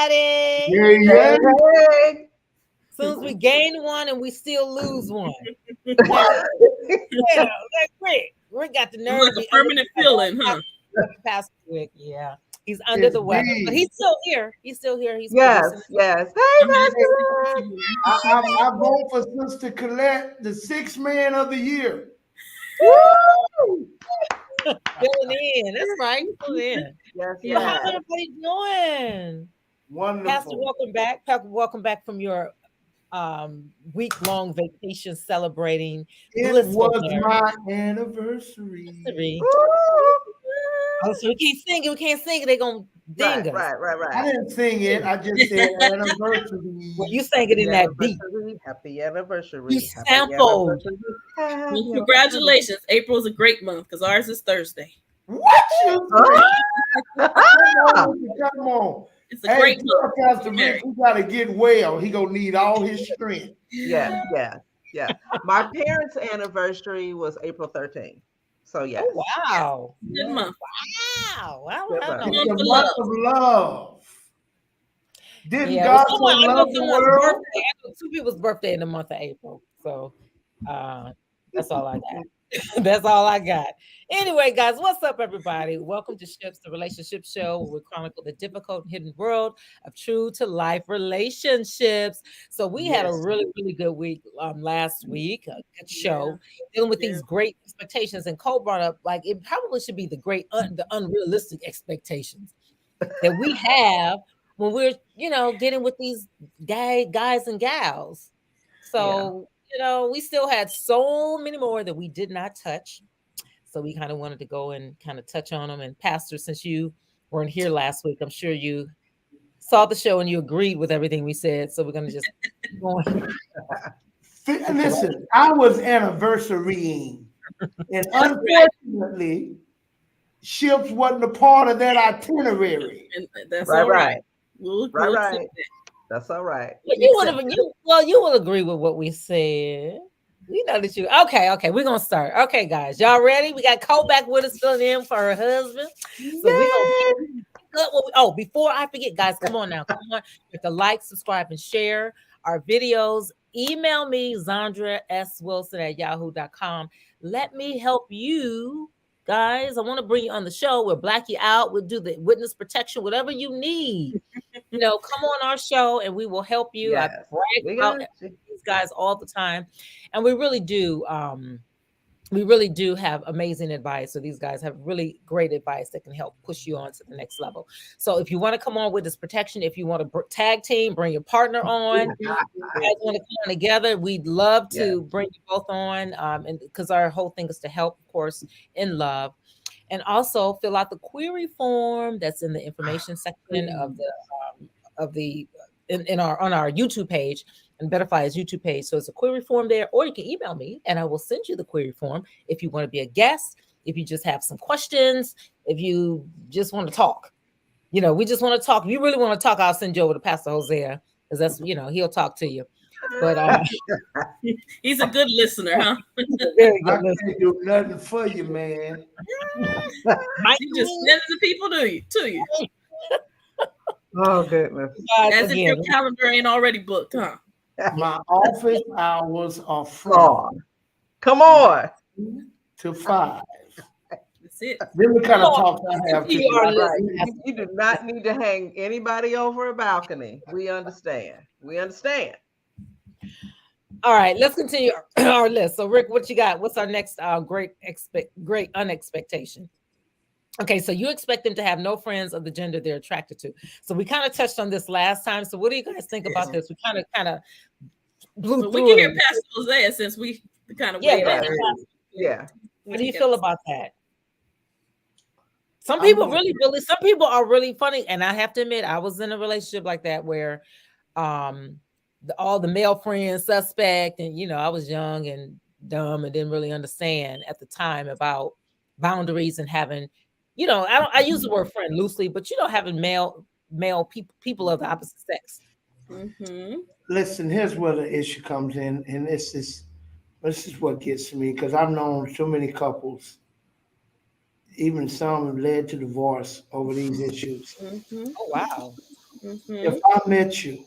everybody. Yeah. Hey. As soon as we gain one and we still lose one. Yeah, like Rick got the nerve It's to like be a permanent feeling, huh? Pastor Rick, yeah. He's under the weather, but he's still here. He's still here. He's Yes. Hey, Pastor. I vote for Sister Colette, the sixth man of the year. Woo! filling in. That's right. Filling in. Yes, So how's everybody doing? Wonderful. Pastor, welcome back. Welcome back from your week-long vacation celebrating. It was my anniversary. Oh, so we can't sing it. We can't sing it. They're gonna ding us. Right. I didn't sing it. I just said anniversary. Well, you sang it in that beat. Happy anniversary. You sampled. Well, congratulations. April is a great month because ours is Thursday. What you Come on. It's a great month. Pastor Rick, he gotta get well. He gonna need all his strength. Yeah. My parents' anniversary was April 13th. So yeah. Oh, wow. Good month. Wow. It's the month of love. Didn't yeah, God well, love the world? Birthday, I know two people's birthday in the month of April. So that's all I got. That's all I got. Anyway, guys, what's up, everybody? Welcome to Ships, the relationship show where we chronicle the difficult and hidden world of true to life relationships. So we had a really, really good week last week, a good show, dealing with these great expectations. And Cole brought up, like, it probably should be the the unrealistic expectations that we have when we're, getting with these guys and gals. So, we still had so many more that we did not touch. So we kind of wanted to go and kind of touch on them. And Pastor, since you weren't here last week, I'm sure you saw the show and you agreed with everything we said. So we're going to just go on. Listen, I was anniversarying. And unfortunately, ships wasn't a part of that itinerary. And that's right. We'll right. That's all right. You will agree with what we said. We know that you okay. We're gonna start. Okay, guys, y'all ready? We got Cole back with us filling in for her husband. So we're gonna before I forget, guys, come on. You have to like, subscribe, and share our videos. Email me, Zandra S. Wilson at yahoo.com. Let me help you. Guys, I want to bring you on the show. We'll black you out. We'll do the witness protection, whatever you need. Come on our show and we will help you. Yes. I brag about these guys all the time. And we really do. We really do have amazing advice. So these guys have really great advice that can help push you on to the next level. So if you want to come on with this protection, if you want to tag team, bring your partner on, you guys want to come on together, we'd love to bring you both on. And because our whole thing is to help, of course, in love. And also fill out the query form that's in the information section of the on our YouTube page. And Betterfly's YouTube page. So it's a query form there, or you can email me and I will send you the query form if you want to be a guest, if you just have some questions, if you just want to talk. We just want to talk. If you really want to talk, I'll send you over to Pastor Hosea, because that's, he'll talk to you. But he's a good listener, huh? Very good listener. I can't do nothing for you, man. You just send the people to you. Oh, goodness. As if your calendar ain't already booked, huh? My office hours are from Come on. 2 to 5. That's it. Then we kind of talk I have to. You do not need to hang anybody over a balcony. We understand. All right, let's continue our list. So, Rick, what you got? What's our next great unexpectation? Okay, so you expect them to have no friends of the gender they're attracted to. So we kind of touched on this last time. So what do you guys think about this? We kind of blew through. We can hear Pastor Hosea since we kind of Yeah. What do you feel about that? Some people some people are really funny, and I have to admit, I was in a relationship like that where all the male friends suspect, and I was young and dumb and didn't really understand at the time about boundaries and having. I use the word friend loosely, but having male people of the opposite sex. Mm-hmm. Listen, here's where the issue comes in, and this is what gets to me, because I've known so many couples, even some have led to divorce over these issues. Mm-hmm. Oh wow! If I met you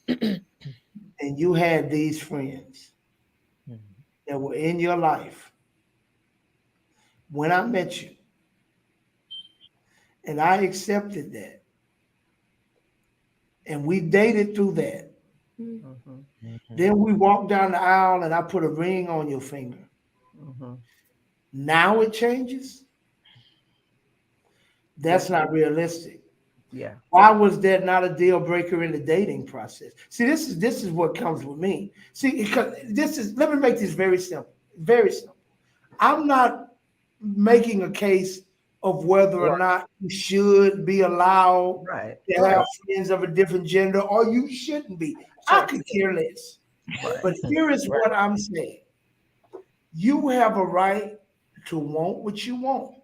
and you had these friends that were in your life when I met you, and I accepted that, and we dated through that, then we walked down the aisle and I put a ring on your finger. Now it changes? That's not realistic. Yeah. Why was that not a deal breaker in the dating process? See, this is what comes with me. See, because let me make this very simple. Very simple. I'm not making a case of whether or not you should be allowed to have friends of a different gender or you shouldn't be. I could care less. But here is what I'm saying. You have a right to want what you want.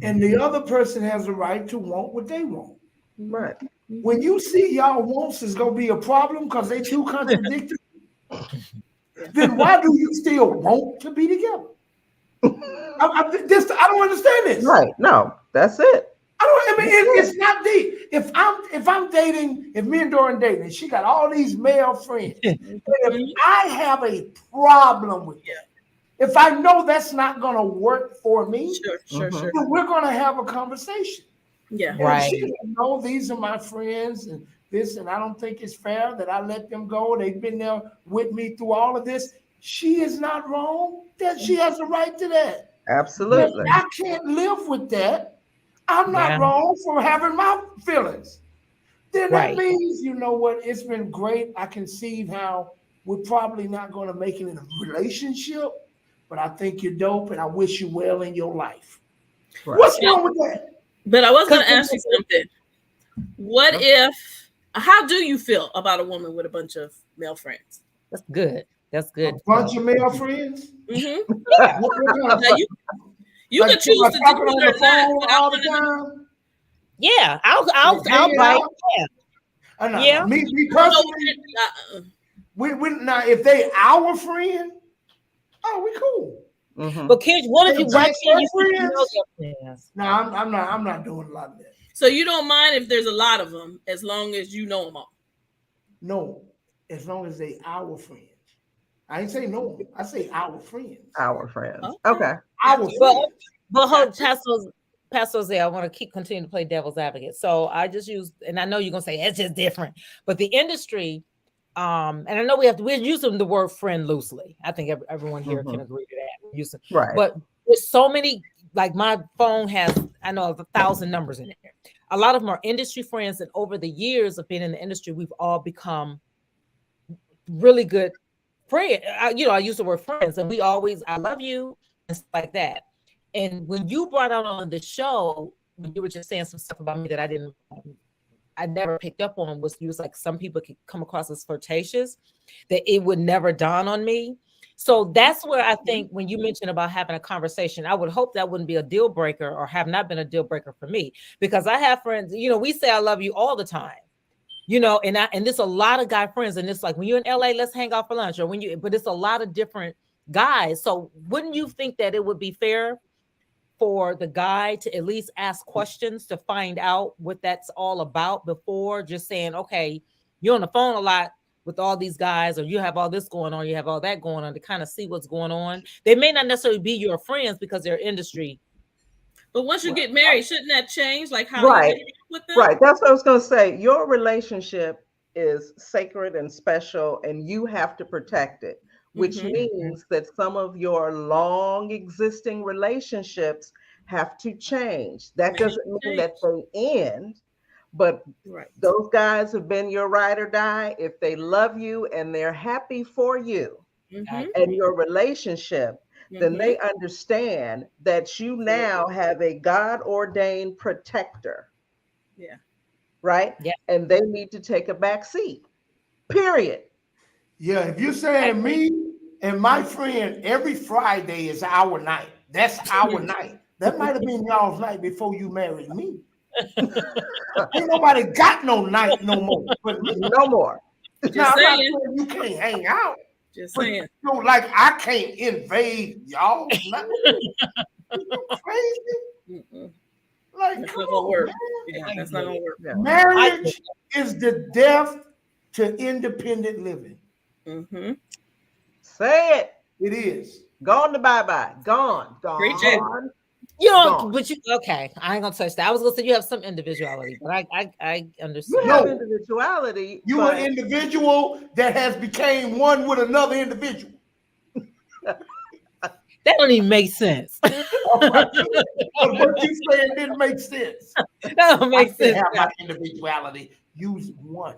And the other person has a right to want what they want. Right. When you see y'all wants is gonna be a problem because they too contradictory, then why do you still want to be together? I don't understand this. Right. No, that's it. It's not deep. If I'm dating, if me and Doran dating, and she got all these male friends, and if I have a problem with that, if I know that's not gonna work for me, sure. then we're gonna have a conversation. Yeah. And she know these are my friends and this, and I don't think it's fair that I let them go. They've been there with me through all of this. She is not wrong. That she has a right to that. Absolutely. But I can't live with that. I'm not wrong for having my feelings. Then that means, you know what? It's been great. I can see how we're probably not going to make it in a relationship, but I think you're dope, and I wish you well in your life. Right. What's wrong with that? But I was going to ask you something. What if? How do you feel about a woman with a bunch of male friends? That's good. That's good. A bunch of male friends. Mm-hmm. Yeah. You like, can choose to do on the phone all the time. Yeah, I'll bite. Yeah. Me personally. We now if they our friend, oh, we cool. Mm-hmm. But kids, what if you watch your friends? No, I'm not doing a lot of that. So you don't mind if there's a lot of them, as long as you know them all. No, as long as they our friends. I ain't say no. I say our friends. Our friends. Okay. Our friends. But hold, Pastor Jose, I want to continue to play devil's advocate. So I just use, and I know you're gonna say it's just different, but the industry, and I know we're using the word friend loosely. I think everyone here can agree to that. We're using, but there's so many. Like my phone has, I know, 1,000 numbers in there. A lot of them are industry friends, and over the years of being in the industry, we've all become really good friends. I use the word friends, and I love you and stuff like that. And when you brought out on the show, when you were just saying some stuff about me that I never picked up on, was you was like, some people could come across as flirtatious, that it would never dawn on me. So that's where I think when you mentioned about having a conversation, I would hope that wouldn't be a deal breaker or have not been a deal breaker for me, because I have friends, we say I love you all the time, and there's a lot of guy friends, and it's like when you're in LA, let's hang out for lunch, but it's a lot of different guys. So wouldn't you think that it would be fair for the guy to at least ask questions to find out what that's all about before just saying, okay, you're on the phone a lot with all these guys, or you have all this going on, you have all that going on, to kind of see what's going on? They may not necessarily be your friends because they're industry. But once you get married, shouldn't that change? Like how you interact with them? Right. That's what I was going to say. Your relationship is sacred and special, and you have to protect it, which means that some of your long existing relationships have to change. That doesn't mean that they end. But those guys have been your ride or die. If they love you and they're happy for you and your relationship, then they understand that you now have a God-ordained protector. Yeah. Right? Yeah. And they need to take a back seat. Period. Yeah. If you're saying me and my friend, every Friday is our night. That's our night. That might have been y'all's night before you married me. Ain't nobody got no night no more. But no more. Now, I'm not saying you can't hang out. Just saying. Like I can't invade y'all. You crazy? Like, That's come not gonna on, work. man. Yeah, I that's not get gonna it. work. Yeah. Marriage is the death to independent living. Mm-hmm. Say it. It is. Gone to bye-bye. Gone. Preach it. Gone. You know, Gone. but you okay? I ain't gonna touch that. I was gonna say you have some individuality, but I You understand. have No. individuality, You an but individual that has became one with another individual. That don't even make sense. All right. But what you saying didn't make sense. That don't I make can sense. have my individuality. Use one.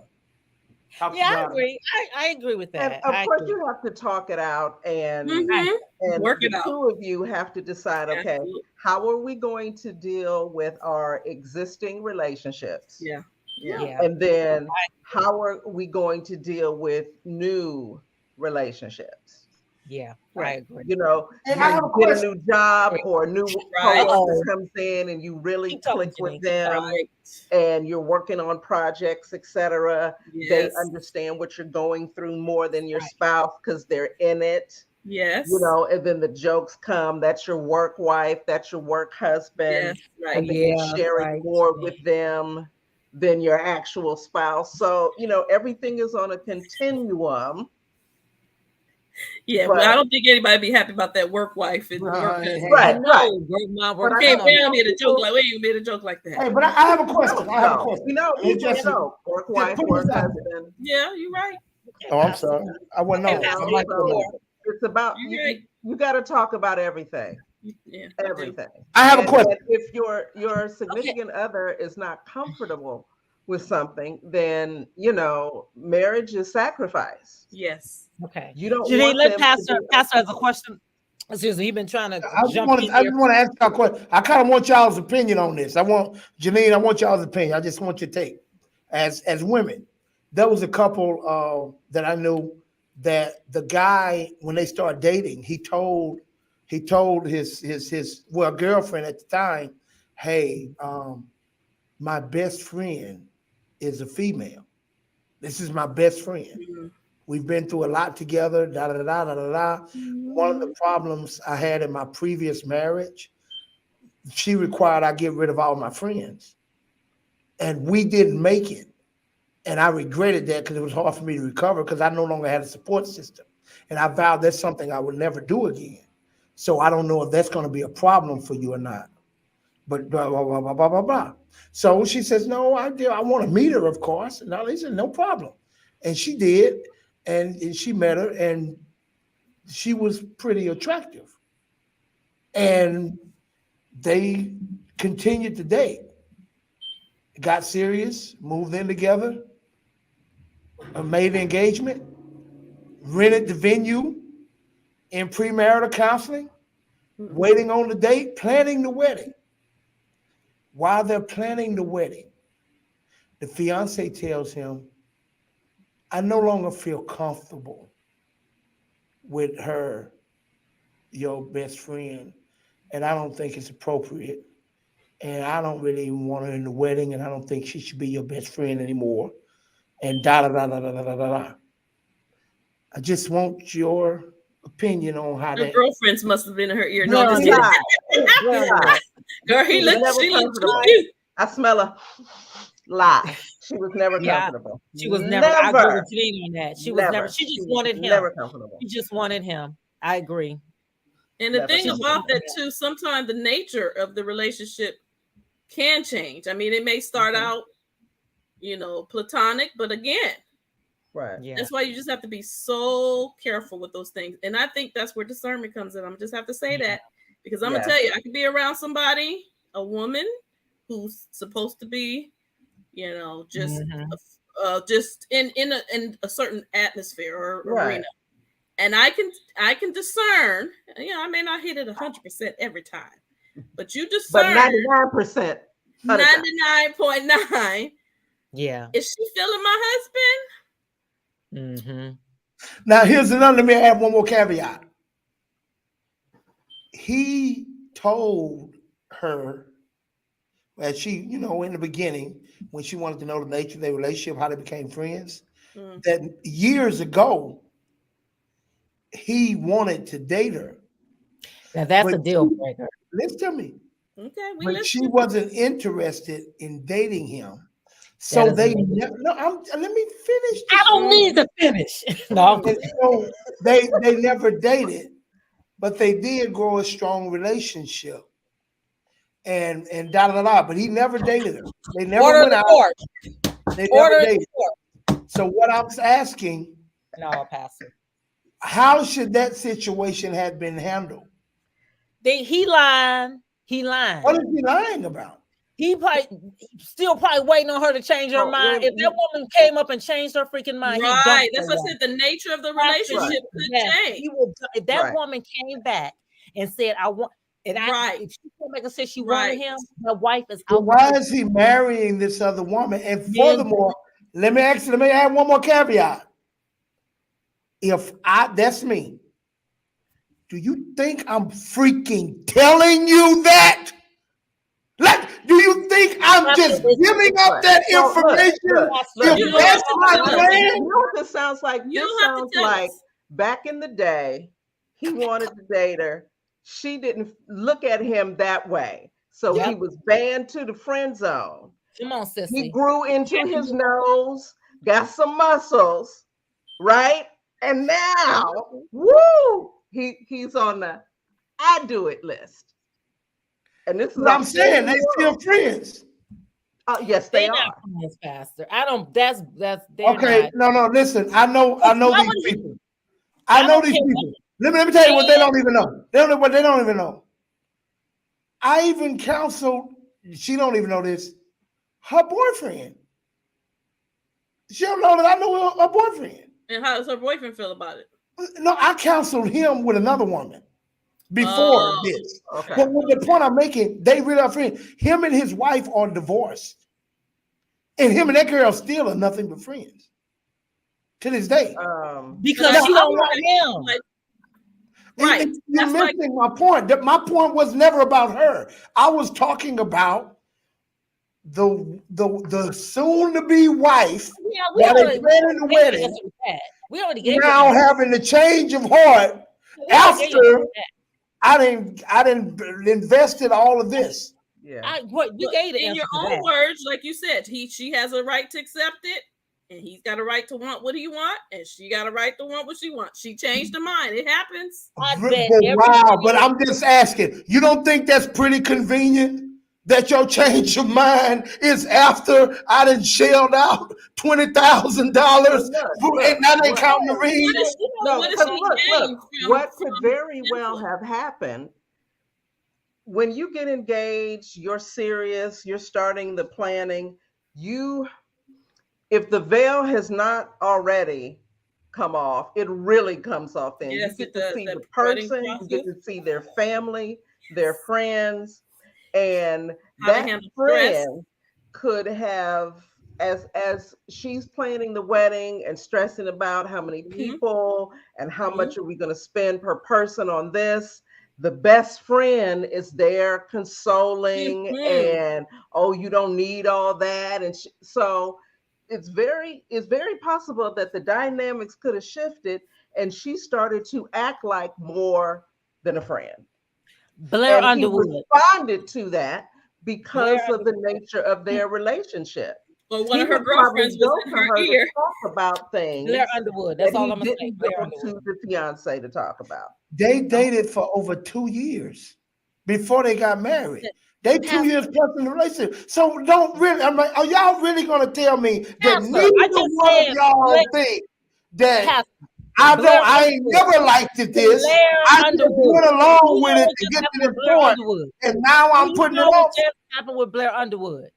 Talk to Yeah, I God. agree. I agree with and that. of I course agree. you have to talk it out, and Mm-hmm. Work the it out. two of you have to decide, okay, Absolutely. how are we going to deal with our existing relationships? Yeah. Yeah. Yeah, And then how are we going to deal with new relationships? yeah, I Right. agree. You know, And you I have a get a question. new job or a new Right. coworker Uh-oh. comes in and you really Keep talking click to with me. them, Right. and you're working on projects, etc. They Yes. understand what you're going through more than your spouse because they're in it. Yes. You know, and then the jokes come. That's your work wife, that's your work husband, Yes. Right. and then Yeah, you're sharing right. more with them than your actual spouse. So, you know, everything is on a continuum. Yeah. But Well, I don't think anybody be happy about that work wife and work Right. husband. I right, know. right. Work my But work. I Okay, Come know on. we don't need a joke people, like we ain't made a joke like that. Hey, but I have a question. no, I have a no, question. you know, Hey, people, Jesse, work just wife, put work this out there. husband. Yeah, you're right. Oh, I'm sorry. I wasn't Okay, on. Pastor, My You mic know, wasn't so on. it's about You're right. you got to talk about everything. Yeah, you do. Everything. I have a And question. if your significant other is not comfortable with something, then you know marriage is sacrifice. Yes. Okay. You don't Janine, want let them to Pastor be Pastor has a question. Excuse me, he's been trying to I just jump want in to. I here. just want to ask y'all a question. I kind of want y'all's opinion on this. I want Janine. I want y'all's opinion. I just want your take. As women, there was a couple that I knew that the guy when they started dating, he told his well girlfriend at the time, hey, my best friend is a female. This is my best friend. Mhm. We've been through a lot together. Da da da da da da. One of the problems I had in my previous marriage, she required I get rid of all my friends, and we didn't make it. And I regretted that because it was hard for me to recover because I no longer had a support system, and I vowed that's something I would never do again. So I don't know if that's going to be a problem for you or not. But blah blah blah blah blah blah blah. So she says, "No, I do. I want to meet her, of course." And he said, "No problem," and she did, and she met her, and she was pretty attractive, and they continued to date, got serious, moved in together, made the engagement, rented the venue in premarital counseling, waiting on the date, planning the wedding. While they're planning the wedding, the fiance tells him, I no longer feel comfortable with her, your best friend, and I don't think it's appropriate. And I don't really even want her in the wedding, and I don't think she should be your best friend anymore. And da da da da da da da da. I just want your opinion on how Her that. girlfriends must have been in her ear. No, I'm Very just kidding. nice. Very nice. Girl, She was never she looked too comfortable. cute. I smell a lie. She was never Yeah, comfortable. she was never. I agree with Janine on that. She was never. Never. She She just was wanted him. never comfortable. She just wanted him. I agree. And the Never thing She just about comfortable. wanted that him. too, sometimes the nature of the relationship can change. I mean, it may start out, platonic, but again, Right. Yeah. that's why you just have to be so careful with those things. And I think that's where discernment comes in. I'm just have to say that because I'm gonna Yes. tell you, I could be around somebody, a woman who's supposed to be, just Mhm. just in a certain atmosphere or Right. arena. And I can discern. I may not hit it 100% every time, but you But discern 99% of the time. 99.9. Yeah. Is she feeling my husband? Mm-hmm. Now, here's another, let me add one more caveat. He told her as she, in the beginning, when she wanted to know the nature of their relationship, how they became friends, that years ago, he wanted to date her. Now that's But a deal breaker. listen to me. Okay, we but she listen. wasn't interested in dating him. That So is they amazing. let me finish I this. don't need to finish. No, And so they never dated, but they did grow a strong relationship. And da da da. But he never dated her. They never order went the out. court. They never Order the dated. court. So what I'm asking, No, Pastor. how should that situation have been handled? He lying. He lying. What is he lying about? He probably still probably waiting on her to change her Oh, mind. wait, If that woman came up and changed her freaking mind, he dumped Right. her. That's what I woman. said. The nature of the Pastor, relationship could yes, change. he will. If that Right. woman came back and said, "I want," and Right. if she came back and said she Right. wanted him, the wife is So out. why is he marrying this other woman? And furthermore, let me add one more caveat. That's me. Do you think I'm freaking telling you that? Like, do you think I'm just giving up that No, look, information? look, If You don't that's have to my tell us. plan, You know what this sounds like? You This don't have to sounds tell like us. back in the day, he wanted to date her. She didn't look at him that way. So he Yep. was banned to the friend zone. Come on, He sissy. grew into his nose, got some muscles, right? And now, woo, he's on the I do it list. And this is what I'm saying, they still friends. yes, They they not are. friends, Pastor. I don't. That's they're Okay, not. no, listen. I know Why these would he- people. I know don't these care people. Let me tell you what they don't even know. They don't know what they don't even know. I even counseled, she don't even know this, her boyfriend. She don't know that I know her boyfriend. And how does her boyfriend feel about it? No, I counseled him with another woman before this. Okay. But with the point I'm making, they really are friends. Him and his wife are divorced. And him and that girl still are nothing but friends to this day. Because But she I- don't want him. Like, right. You're That's like missing my point. My point was never about her. I was talking about the soon-to-be wife Yeah, we while they already planning the gave you wedding, answer with that. We already gave you now an answer. having the change of heart We already gave you an answer after with that. I didn't invested all of this. Yeah. We gave the in answer your to own that. words, like you said, she has a right to accept it, and he's got a right to want what he want, and she got a right to want what she wants. She changed her mind. It happens. I But bet wow, but I'm just asking, you don't think that's pretty convenient? That your change of mind is after I done shelled out $20,000 and that ain't counting the ring. No, what is because she look, changed from- what could from very well influence? have happened when you get engaged, you're serious, you're starting the planning, if the veil has not already come off, it really comes off then. Yes, You it get to does. see That the wedding person, you get process. to see their family, their friends, and How to that handle stress. friend could have, as she's planning the wedding and stressing about how many people and how much are we going to spend per person on this, the best friend is there consoling and, oh, you don't need all that. And so it's very possible that the dynamics could have shifted and she started to act like more than a friend. Blair And Underwood. he responded to that because of the nature of their relationship. Or one He of her would probably girlfriends was go in to her her ear. to talk about things Blair Underwood. That's that all he I'm gonna say. didn't Blair go Underwood. to the fiance to talk about. They dated for over 2 years before they got married. They 2 years plus in the relationship. So don't really, I'm like, are y'all really gonna tell me that Pastor, neither I just one said of y'all Blair- think that Pastor, I ain't Underwood. never liked it this. Blair I just Underwood. went along You with know it what to just get to happened this with Blair point, Underwood? and now I'm You putting it know what off. just happened with Blair Underwood?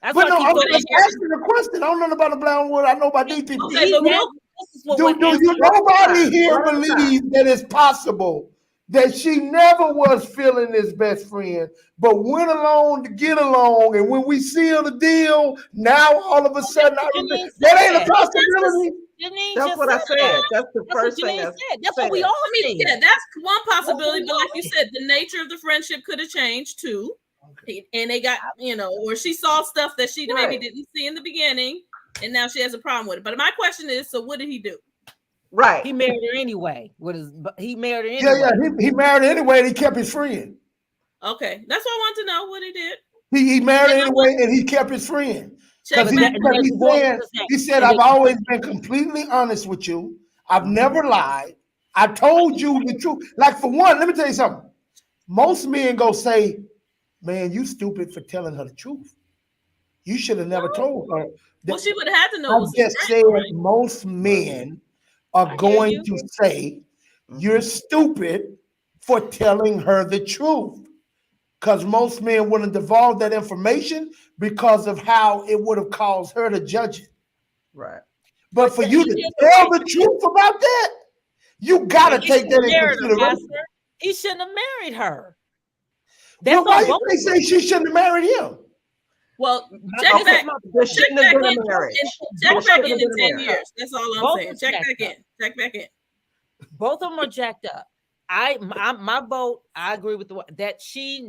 That's But why no, I keep I'm going just back. asking the question. I don't know about the Brown Wood. I know about these people. Okay, but This is what Do we're you asking. nobody here One at a time. believe that it's possible that she never was feeling his best friend, but went along to get along, and when we seal the deal, now all of a sudden Janine that ain't a said. possibility. Janine That's just what I said said. that. That's the That's what first thing Janine I said. That's what we said. all I mean, said. yeah, that's one possibility. we But like you all said, the nature of the friendship could have changed too. And they got, or she saw stuff that she maybe Right. didn't see in the beginning, and now she has a problem with it. But my question is, so what did he do? Right. He married her anyway. He married her anyway. Yeah, he married her anyway, and he kept his friend. Okay, that's what I want to know what he did. He married You know anyway, and he kept his friend. Check Because But he, back. that, because there's divorce to the he same. said, And I've there's always divorce. been completely honest with you. I've never lied. I told you the truth. Like, for one, let me tell you something. Most men go say, man, you stupid for telling her the truth. You should have never told her. Well, That. she would have had to know I it was his just friend, said right? most men are I hear going you. to say, you're stupid for telling her the truth. Because most men wouldn't divulge that information because of how it would have caused her to judge it. Right. But for you He to did the tell right the thing. truth about that, you got And to he take shouldn't that have in married her, consideration. Pastor. He shouldn't have married her. Well, That's why on you both they of say she shouldn't have married him? Well, my, check this Okay. is back. my There point. Check shouldn't have back been in. a marriage. Check There back shouldn't have in been a 10 marriage. years. That's all I'm Both saying. is Check jacked back up. in. Check back in. Both of them are jacked up. My vote, I agree with that she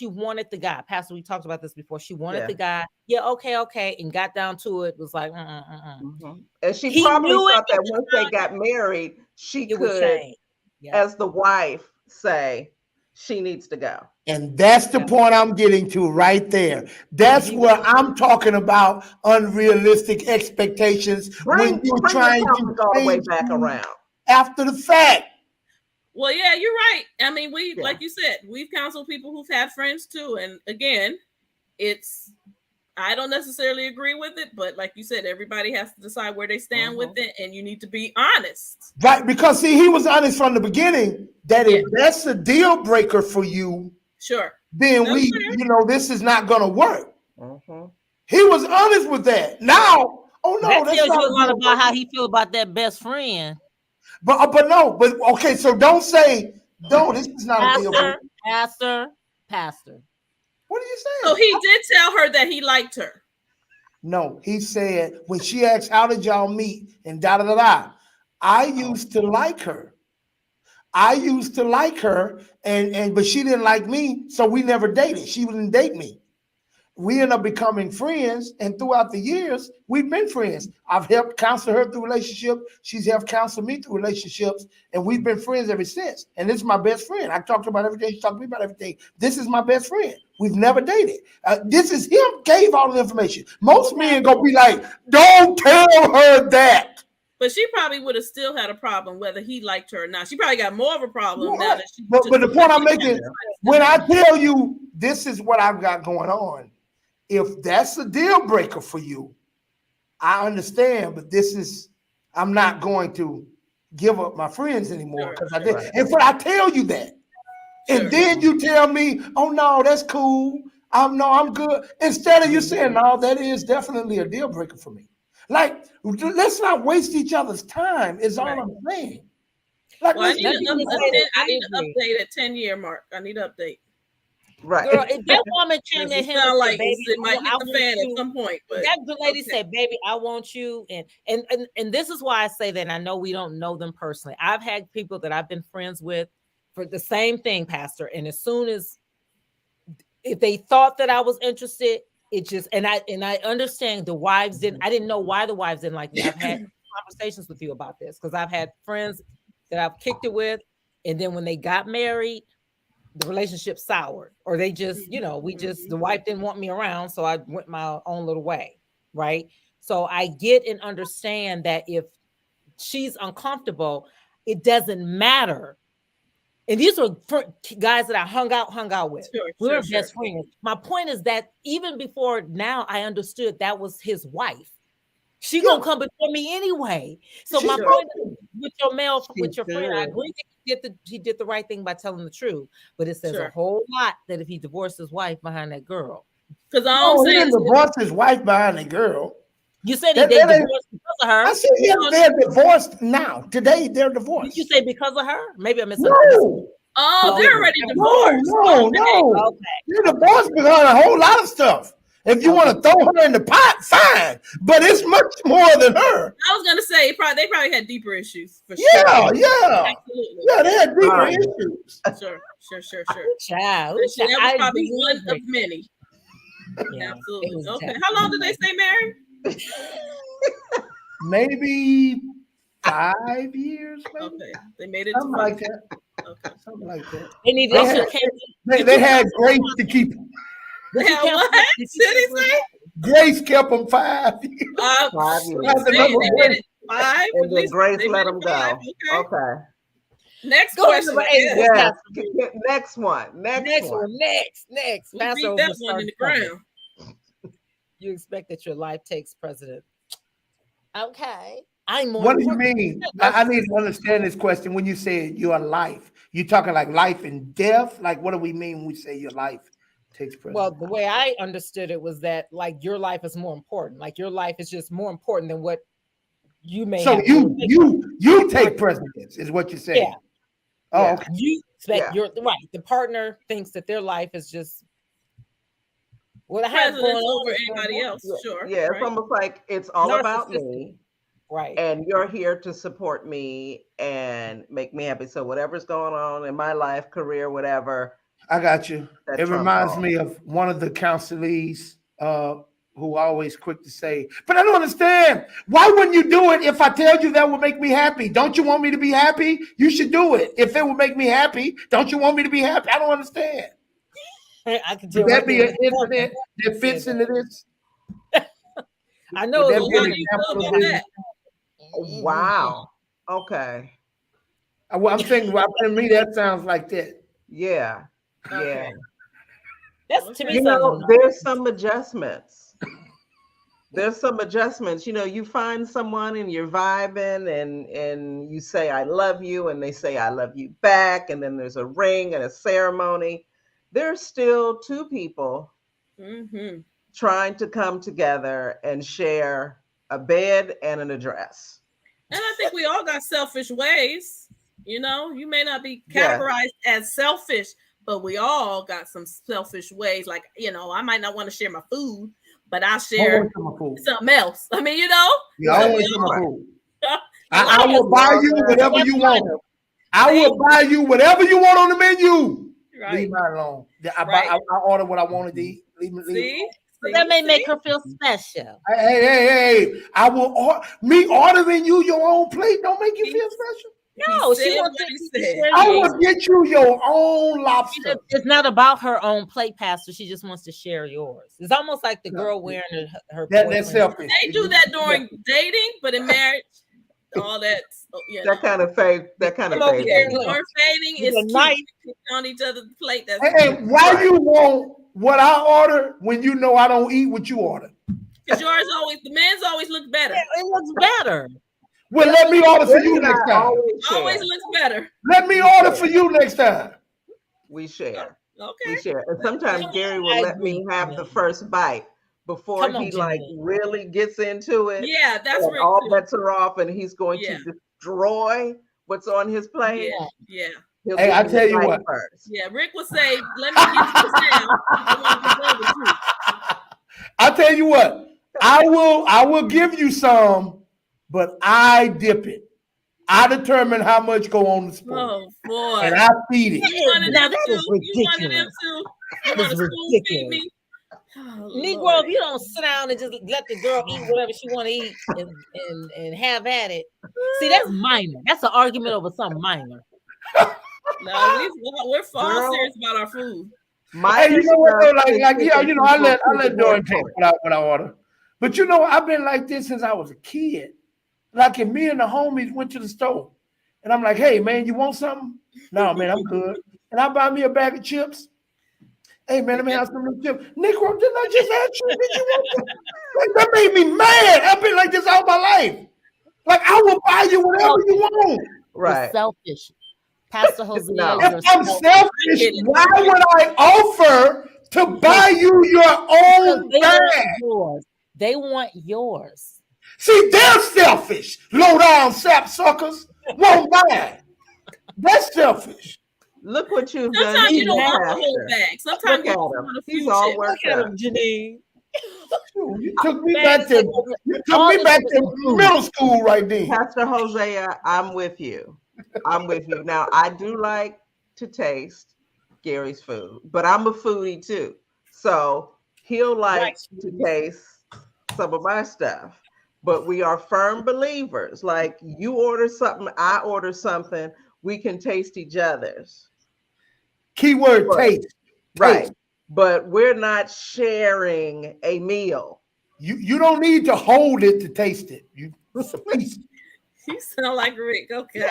wanted the guy. Pastor, we talked about this before. She wanted Yeah. the guy. Yeah, okay, and got down to it. Was like, And she He probably knew it thought that at the once they time. got married, she It would could, change. Yeah, as the wife, say she needs to go. And that's the yeah. point I'm getting to right there. That's He where was. I'm talking about unrealistic expectations when Bring you're the trying to topic all the way change back things around. after the fact. Well, yeah, you're right. I mean, Yeah. like you said, we've counseled people who've had friends too. And again, I don't necessarily agree with it, but like you said, everybody has to decide where they stand with it, and you need to be honest. Right, because see, he was honest from the beginning that if that's a deal breaker for you, Sure. then That's this is not going to work. Mm-hmm. He was honest with that. Now, oh no, That that's tells not you a a lot deal about breaker. how he feel about that best friend. But okay, so this is not a deal breaker. Pastor. What are you So saying? he did tell her that he liked her. No, he said when she asked, how did y'all meet? And da da da da. I used to like her. But she didn't like me, so we never dated. She wouldn't date me. We ended up becoming friends, and throughout the years, we've been friends. I've helped counsel her through relationships. She's helped counsel me through relationships, and we've been friends ever since. And this is my best friend. I talked about everything. She talked to me about everything. This is my best friend. We've never dated. This is him gave all the information. Most men gonna be like, don't tell her that. But she probably would have still had a problem whether he liked her or not. She probably got more of a problem now that she. But the point I'm making, when I tell you this is what I've got going on, if that's a deal breaker for you, I understand. But I'm not going to give up my friends anymore because I did. Right. And I tell you that, and then you tell me, "Oh no, that's cool. I'm good." Instead of you saying, "No, that is definitely a deal breaker for me." Like, let's not waste each other's time. Is all I'm saying. Like, well, I need an update at 10-year mark. I need an update. Right. Girl, if that woman came to him and like said, baby, it might hit I the want fan you. at some point. But That lady said, baby, I want you. And this is why I say that. And I know we don't know them personally. I've had people that I've been friends with for the same thing, Pastor. And as soon as if they thought that I was interested, it just and I understand the wives didn't. I didn't know why the wives didn't like me. I've had conversations with you about this because I've had friends that I've kicked it with, and then when they got married, the relationship soured, or they just, the wife didn't want me around, so I went my own little way, right? So I get and understand that if she's uncomfortable, it doesn't matter. And these were guys that I hung out with. We were best friends. My point is that even before now, I understood that was his wife. She gonna come before me anyway. So my point is, with your friend, I agree that he did the right thing by telling the truth. But it says a whole lot that if he divorced his wife behind that girl. Because he didn't divorce his wife behind the girl. You said they divorced because of her. I said they're divorced now. Today they're divorced. Did you say because of her? Maybe I misunderstood. No. Oh, they're already divorced. No. Okay. You're divorced behind a whole lot of stuff. If you want to throw her in the pot, fine. But it's much more than her. I was gonna say they probably had deeper issues for sure. Yeah. Absolutely. Yeah, they had deeper issues. Sure. Child. That was probably one of many. Yeah, absolutely. Okay. How long did they stay married? Maybe 5 years. Maybe. Okay. They made it something like that. Okay. Something like that. They need. They They had, should came. they had Grace to keep them. Did you Yeah, cancel? what? Did you Did he cancel say? it? Grace kept them 5 years. 5 He years. the said number they Grace. did it 5. At And then least Grace they let did him it 5. go. Okay. Okay. Next Go ahead, question. number I 8. guess. Yes. Pastor. Next one. Next one. Next. We Pastor beat over that one in the started ground. You expect that your life takes precedent. Okay. I'm more What do you important. mean? I need to understand this question. When you say your life, you talking like life and death? Like, what do we mean when we say your life takes Well, precedence? the way I understood it was that like your life is more important. Like your life is just more important than what you may So have. you take precedence, is what you're saying. Yeah. Oh, Yeah. okay. You expect Yeah. your right. The partner thinks that their life is just what I have going Presidents on over is more anybody important. else. Sure. Yeah. It's Right. almost like it's all about Narcissistic. me. Right. And you're here to support me and make me happy. So whatever's going on in my life, career, whatever, I got you. that It trumps reminds all. me of one of the counselees who always quick to say, but I don't understand. Why wouldn't you do it if I tell you that would make me happy? Don't you want me to be happy? You should do it. If it would make me happy, don't you want me to be happy? I don't understand. I can tell Would right that be there. an incident that fits into this? I know Would it that was be How an do you feel example of about this? that? Wow. Okay. Well, I'm saying, well, to me, that sounds like that. Yeah. Yeah. Okay. That's to me You sounds know, there's some adjustments. There's some adjustments. You know, you find someone and you're vibing and you say I love you and they say I love you back and then there's a ring and a ceremony. There's still two people Mm-hmm. trying to come together and share a bed and an address. And I think we all got selfish ways. You know, you may not be Yeah. categorized as selfish, but we all got some selfish ways. Like, you know, I might not want to share my food, but I'll I share want some food. something else. I mean, you know, Yeah, I so want we some all, food. a lot I of us will buy you whatever That's you minor. want. I will buy you whatever you want on the menu. right. Leave me alone. I Right. order what I want to eat. Leave me See, alone. But that may see? make her feel special. Hey! I will me ordering you your own plate. Don't make you feel special. No, He she said wants what to he said. share I yours. will get you your own lobster. It's not about her own plate, Pastor. She just wants to share yours. It's almost like the No. girl wearing her That's boyfriend's- selfish. They do that during dating, but in marriage, all that, you know. That kind of fade. That kind of Come over fade. here, me. look. During dating, With it's a cute. knife. We put on each other's plate. That's Hey, cute. why Right. you want what I order when you know I don't eat what you order? Because yours always, the men's always look better. It looks better. Well, let me order for Grace you and I next time. always share. Always looks better. Let me order for you next time. We share. Okay. We share. And sometimes Gary will I let me agree. have the first bite before Come on, he like Janine. really gets into it. Yeah, that's And Rick all too. bets are off, and he's going Yeah. to destroy what's on his plate. Yeah. He'll Hey, give I me tell the you bite what. first. Yeah. Rick would say, let me get this down. I want to go with you. I tell you what. I will give you some, but I dip it. I determine how much go on the spoon, Oh, boy. and I feed it. You wanted Now them that too. is You wanted them ridiculous. too. You That want to is spoon feed ridiculous. me? Oh, Negro, Lord. if you don't sit down and just let the girl eat whatever she want to eat and have at it, see that's minor. That's an argument over something minor. No, we're far Girl. serious about our food. My Hey, you know what? Though? stuff is Like yeah, taking you know, I let people to Doran the take what I order. But you know, I've been like this since I was a kid. Like if me and the homies went to the store, and I'm like, "Hey, man, you want something?" No, man, I'm good. And I buy me a bag of chips. Hey, man, let me have some of the chips. Negro, didn't I just ask you? Did you want them? Like, that made me mad. I've been like this all my life. Like I will buy you whatever you want. Right. You're selfish. Pastor Hosea, No. If you're I'm selfish, why would I offer to buy you your own They bag? want yours. They want yours. See, they're selfish. Low down sapsuckers won't buy. That's selfish. Look what you've done. Sometimes you to don't me, want the whole Pastor. bag. Sometimes Look you at just him. want a He's few all chips. worked Look at up. him, Janine. You took me back to middle school right then. Pastor Hosea, I'm with you. I'm with you. Now, I do like to taste Gary's food, but I'm a foodie too. So he'll like Right. to taste some of my stuff. But we are firm believers. Like you order something, I order something. we can taste each other's. Keyword Right. taste. Right. Taste. But we're not sharing a meal. You don't need to hold it to taste it. It's a piece. You sound like Rick. Okay.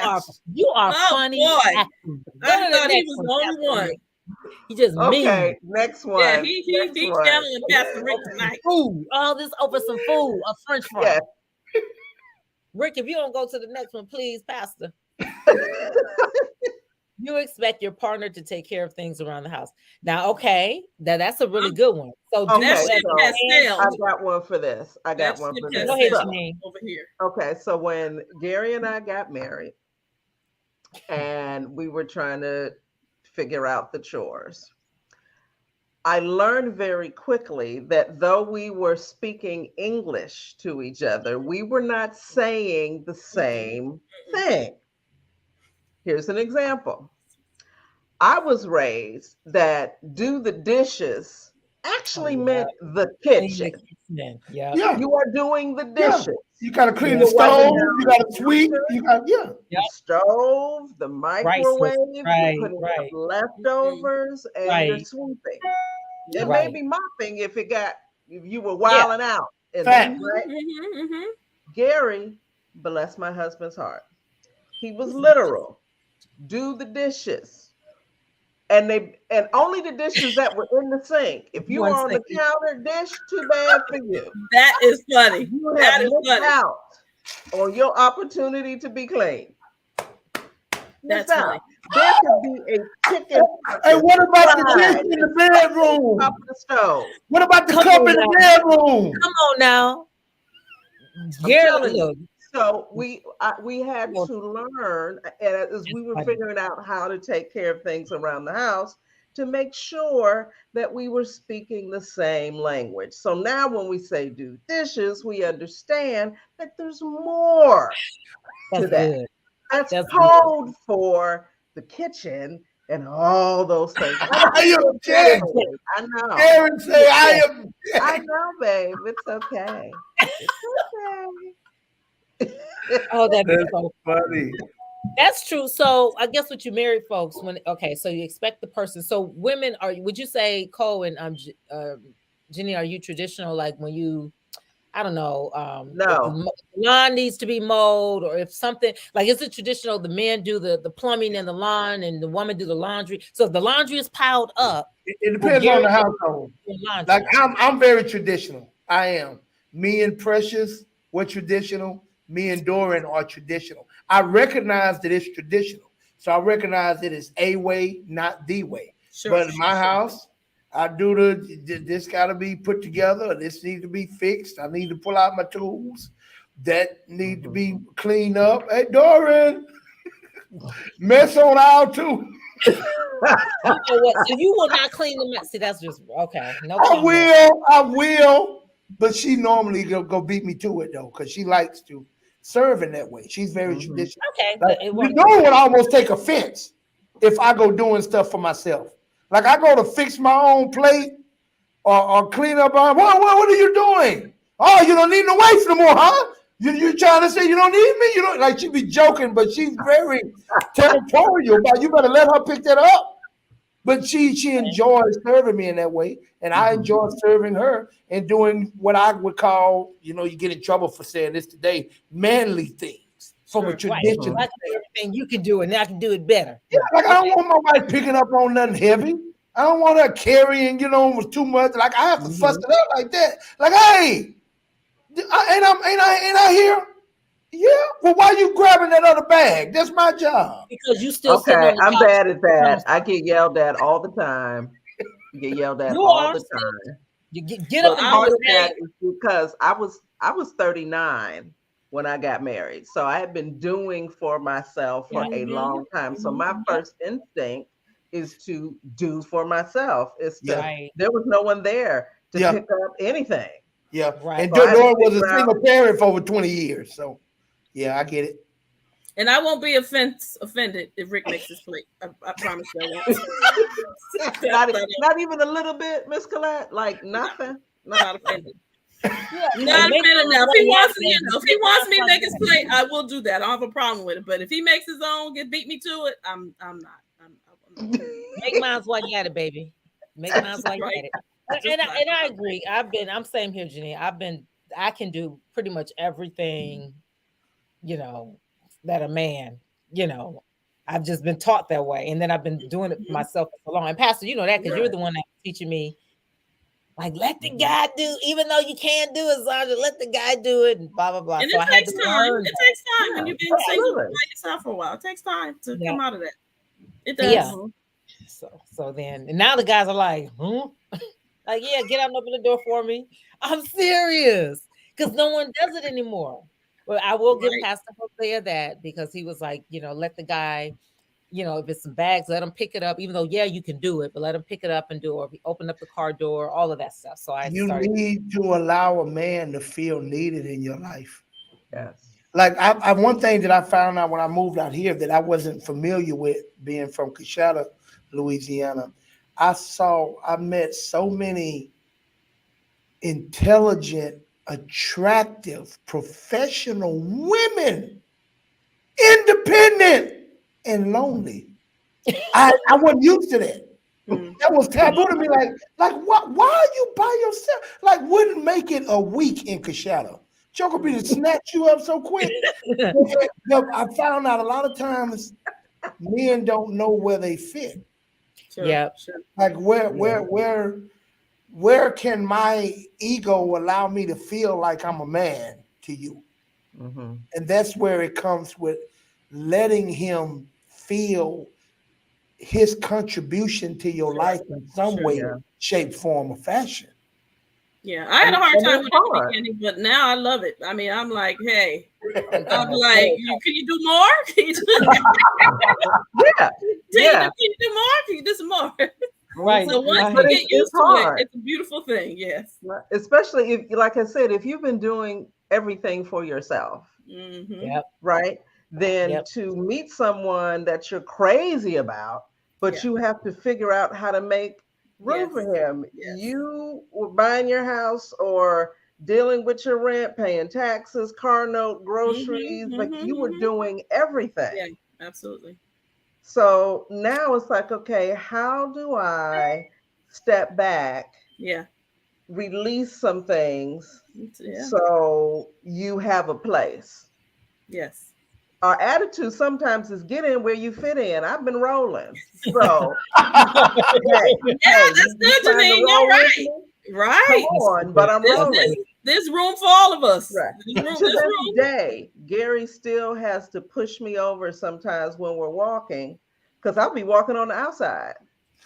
You are Oh, funny. boy. Acting. Go I to the thought he next was one, the only Pastor one. Rick. He just Okay, mean. next one. Yeah, Next he one. channeling Pastor Rick tonight. Food. All this over some food. A French fry. Yeah. Rick, if you don't go to the next one, please, Pastor. You expect your partner to take care of things around the house. Now, okay, that's a really good one. So do Okay, That you ship so has sailed. I got one for this. I got That one ship for has this. Go ahead, sailed Janine. over here. Okay, so when Gary and I got married and we were trying to figure out the chores, I learned very quickly that though we were speaking English to each other, we were not saying the same thing. Here's an example. I was raised that do the dishes actually meant the kitchen. Yeah. Yeah. You are doing the Yeah. dishes. You gotta clean Yeah. the stove. You gotta sweep. You got Yep. The stove, the microwave, Right, you're putting right. up leftovers, and you're Right. sweeping. Yep. And Right. maybe mopping if you were wilding out in Fact. there, right? Mm-hmm. Gary, bless my husband's heart, he was literal. Do the dishes. And only the dishes that were in the sink. If you One were on the second. counter dish, too bad for you. That is funny. You That have is missed funny. out on your opportunity to be clean. That's Missed funny. out. There could be a chicken. Hey, what about the fried dish in the bedroom? top of the stove. What about the Come cup on in the now. bedroom? Come on now. I'm Gary, telling you. look. So we had to learn, and as we were funny. figuring out how to take care of things around the house, to make sure that we were speaking the same language. So now when we say do dishes, we understand that there's more to That's that. good. That's That's code for the kitchen and all those things. I am dead. I know. Aaron say I am dead. I know, babe. It's okay. It's okay. Oh, that's so Funny. That's true. So I guess with you married folks, so you expect the person. So women would you say, Cole and Jenny, are you traditional? Like when you, I don't know, No. if the lawn needs to be mowed, or if something like, is it traditional? The men do the plumbing and the lawn, and the woman do the laundry. So if the laundry is piled up, It depends on the household. laundry. Like I'm very traditional. I am. Me and Precious, we're traditional. Me and Doran are traditional. I recognize that it's traditional. So I recognize it is a way, not the way. Sure. But in my house, I do this gotta be put together. This needs to be fixed. I need to pull out my tools that need to be cleaned up. Hey, Doran, mess on aisle 2. You know what? So you will not clean the mess. See, that's just okay. No, I will. But she normally go beat me to it though, because she likes to serve in that way. She's very traditional. Okay, Like, but it you won't. know would almost take offense if I go doing stuff for myself. Like I go to fix my own plate or clean up. What are you doing? Oh, you don't need no weights no more, huh? You trying to say you don't need me? You don't like she be joking, but she's very territorial. But you better let her pick that up. But she enjoys serving me in that way, and I enjoy serving her and doing what I would call, you get in trouble for saying this today, manly things from a tradition. Right. Everything you can do, and I can do it better. Yeah, like I don't want my wife picking up on nothing heavy. I don't want her carrying, with too much. Like I have to fuss it up like that. Like, hey, ain't I here? Yeah. Well, why you grabbing that other bag? That's my job. Because you still okay. I'm bad at that. I get yelled at all the time. Get yelled at all the time. You get up and part do of that it. is because I was 39 when I got married, so I had been doing for myself for a long time. So my first instinct is to do for myself. There was no one there to pick up anything. Yeah, right. And Doran was a single parent for over 20 years, so yeah, I get it. And I won't be offended if Rick makes his plate. I promise you. Not even a little bit, Miss Colette. Like nothing. Not offended. Yeah, Not a make minute mine now. If while he you at wants it, to, you baby. know, if he Make wants mine me to while make you his at plate, I will do that. I don't have a problem with it. But if he makes his own, beat me to it, I'm not. I'm not. Make mine while you at it, baby. Make mine Just while you right. at it. Just right. And I agree. I'm same here, Janine. I can do pretty much everything, you know, that a man, you know, I've just been taught that way. And then I've been doing it for Mhm. myself for so long. And Pastor, you know that because you're Right. the one that's teaching me, like, let the guy do, even though you can't do it, Sandra, let the guy do it, and blah, blah, blah. And So it I had takes to time. learn It that. takes time when Yeah, you've been single by absolutely. yourself for a while. It takes time to Yeah. come out of that. It Yeah. does. So then, and now the guys are like, like, yeah, get out and open the door for me. I'm serious. Because no one does it anymore. Well, I will give Right. Pastor Hosea that because he was like, let the guy, if it's some bags, let him pick it up, even though, yeah, you can do it, but let him pick it up and do it, or open up the car door, all of that stuff. So I You started. need to allow a man to feel needed in your life. Yes. Like I one thing that I found out when I moved out here that I wasn't familiar with being from Coachella, Louisiana. I met so many intelligent, attractive, professional women, independent and lonely. I wasn't used to that. Mm. That was taboo to me. Like what? Why are you by yourself? Like, wouldn't make it a week in Coachella. Joker be to snatch you up so quick. I found out a lot of times men don't know where they fit. Sure. Yeah. Sure. Like where can my ego allow me to feel like I'm a man to you? Mm-hmm. And that's where it comes with letting him feel his contribution to your Sure. life in some Sure. way, Yeah. shape, form, or fashion. Yeah. I had a hard And time it's with it in the hard. beginning, but now I love it. I mean, I'm like, hey, I'm Oh, like, can you do more? Can you do, Yeah. Yeah. can you do more? Can you do some more? right. So once Right. you But get it's used to hard. it, it's a beautiful thing. Yes. Right. Especially if, like I said, if you've been doing everything for yourself, Mm-hmm. Yep. right? Then Yep. to meet someone that you're crazy about, but Yeah. you have to figure out how to make room Yes. for him. Yes. You were buying your house or dealing with your rent, paying taxes, car note, groceries, Mm-hmm. like Mm-hmm. you were Mm-hmm. doing everything. Yeah. Absolutely. So now it's like, okay, how do I step back, Yeah. release some things Yeah. so you have a place? Yes. Our attitude sometimes is get in where you fit in. I've been rolling. So, hey, Yeah, that's you good, trying to Janine. You're roll with right. me? Come Right. on, but I'm There's, rolling. there's room for all of us. Right. There's room. To There's this room. day, Gary still has to push me over sometimes when we're walking because I'll be walking on the outside.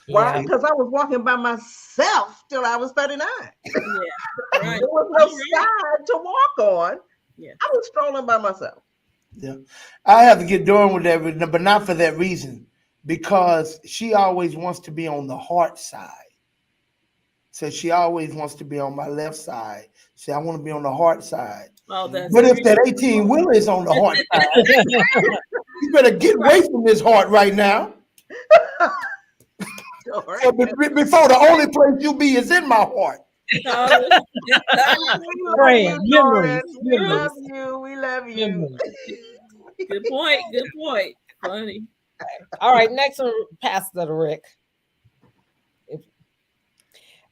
Why? Yeah. Because I was walking by myself till I was 39. Yeah. Right. There was no You're right. side to walk on. Yeah. I was strolling by myself. Yeah, I have to get doing with that, but not for that reason. Because she always wants to be on the hard side. So she always wants to be on my left side. See, I want to be on the hard side. Oh, that's But if sweet. that 18 wheeler is on the hard side, you better get away from this heart right now. All right. So before the only place you be is in my heart. Oh, We love Praying. you, Jordan. Memories. We Memories. love you. We love you. Memories. good point. Good point. Funny. All right. Next one, Pastor Rick.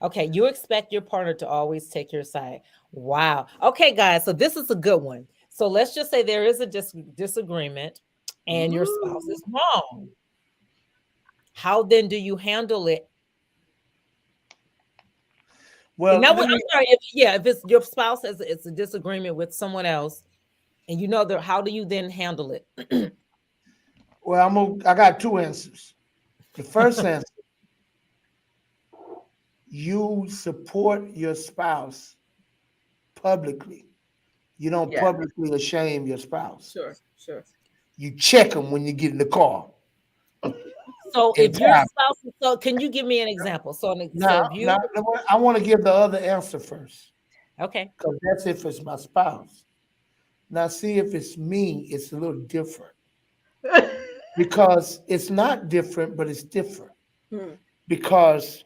Okay, you expect your partner to always take your side. Wow. Okay, guys, so this is a good one. So let's just say there is a disagreement and your spouse is wrong. How then do you handle it? Well, Now, I'm sorry, if it's your spouse has it's a disagreement with someone else, and you know that, how do you then handle it? I got two answers. The first answer, you support your spouse publicly. You don't Yeah. publicly shame your spouse. Sure. Sure. You check them when you get in the car. So In if your time. spouse, so can you give me an example? So Now, if you, now, I want to give the other answer first, okay, because that's if it's my spouse. Now, see, if it's me, it's a little different because it's not different, but it's different. Hmm. Because